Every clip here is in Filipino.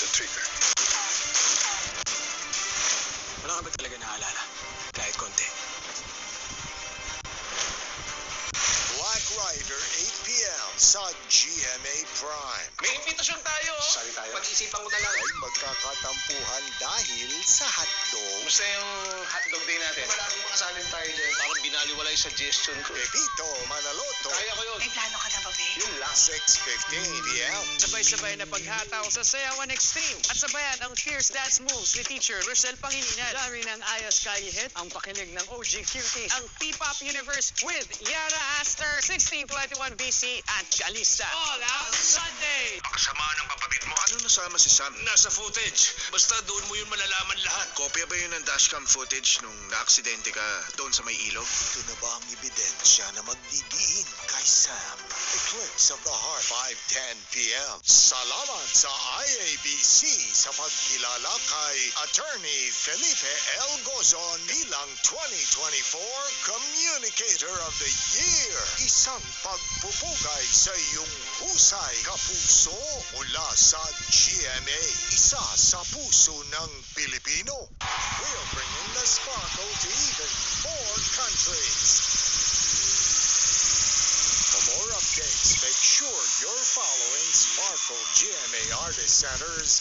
the trigger. Wala ka ba talaga naalala? Kahit konti. Black Rider, 8 p.m. sa GMA Prime. May imbitasyon tayo. Sorry tayo. Pag-isipan ko na lang. Ay magkakatampuhan dahil sa hotdog. Gusto yung hotdog day natin? Maraming makasalin tayo dyan. Parang binaliwala yung suggestion ko. Pepito Manaloto. Kaya ko yun. May plano ka na ba, babe? Yun lang. 6:15 p.m. Sabay-sabay na paghataw sa Sayawan Extreme at sabayan ang fierce dance moves ni teacher Rochelle Pangilinan. Dari ng Ayas Kayihit, ang pakinig ng OG Cuties, ang P-Pop Universe with Yara Aster, 1621 BC at Jalista. All Out Sunday! Kasama ng kapatid mo. Ano nasama si Sam? Nasa footage. Basta doon mo yun malalaman lahat. Kopya ba yun ng dashcam footage nung naaksidente ka doon sa may ilog? Ito na ba ang ebidensya na magdidiin kay Sam? Eclipse of the Heart, 5:10 p.m. Salamat sa IABC sa pagkilala kay Attorney Felipe L. Gozon bilang 2024 Communicator of the Year. Isang pagpupugay sa iyong husay, kapuso mula sa GMA. Isa sa puso ng Pilipino. We're bringing the sparkle to even more countries. For more updates, make sure you're following Sparkle GMA Artist Center's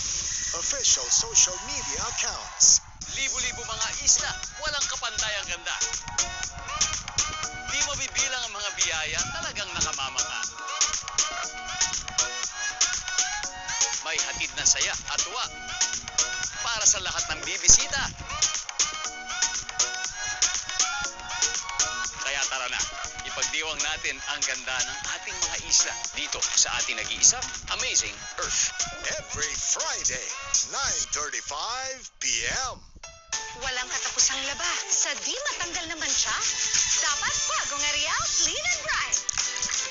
official social media accounts. Libo-libo mga isla, walang kapantayang ganda. Di mo bibilang ang mga biyaya, talagang nakamamanga. May hatid na saya at tuwa para sa lahat ng bibisita. Kaya tara na, ipagdiwang natin ang ganda ng ating mga isla dito sa ating nag-iisang Amazing Earth. Every Friday, 9:35 p.m. Walang katapusang laba. Sa di matanggal naman siya, dapat bagong Ariel Clean and Bright.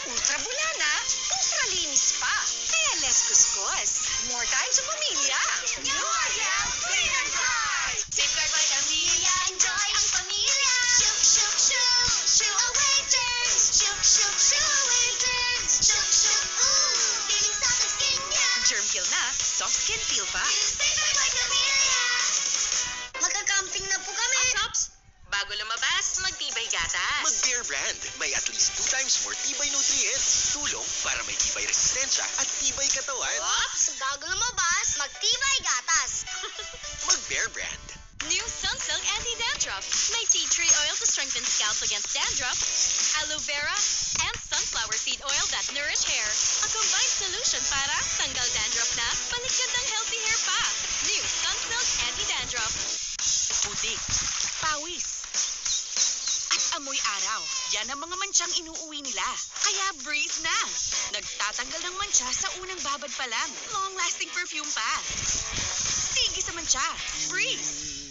Ultra bulana, ultra linis pa. Kaya less kuskus. More time sa pamilya. New Ariel Clean and Bright. Safeguard by Pamilya. Enjoy ang pamilya. Shook, shook, shook. Shoo away germs. Shook, shook, shoo away germs. Shook, shook, ooh. Feeling soft ang skin niya. Germ kill na, soft skin feel pa. Safeguard by Pamilya. Magka-camping na po kami. Chops, bago lumabas, magtibay gatas. Mag-Bear Brand. May at least 2 times more tibay nutrients. Tulong para may tibay resistensya at tibay katawan. Ops, bago lumabas, magtibay gatas. Mag-Bear Brand. New Sunsilk Anti-Dandruff. May tea tree oil to strengthen scalp against dandruff, aloe vera, and sunflower seed oil that nourish hair. A combined solution para tanggal dandruff na, baliktad ng healthy hair pa. New Sunsilk Anti-Dandruff. Putik, pawis, at amoy araw. Yan ang mga mansyang inuuwi nila. Kaya Breeze na. Nagtatanggal ng mansya sa unang babad pa lang. Long-lasting perfume pa. Sige sa mansya. Breeze.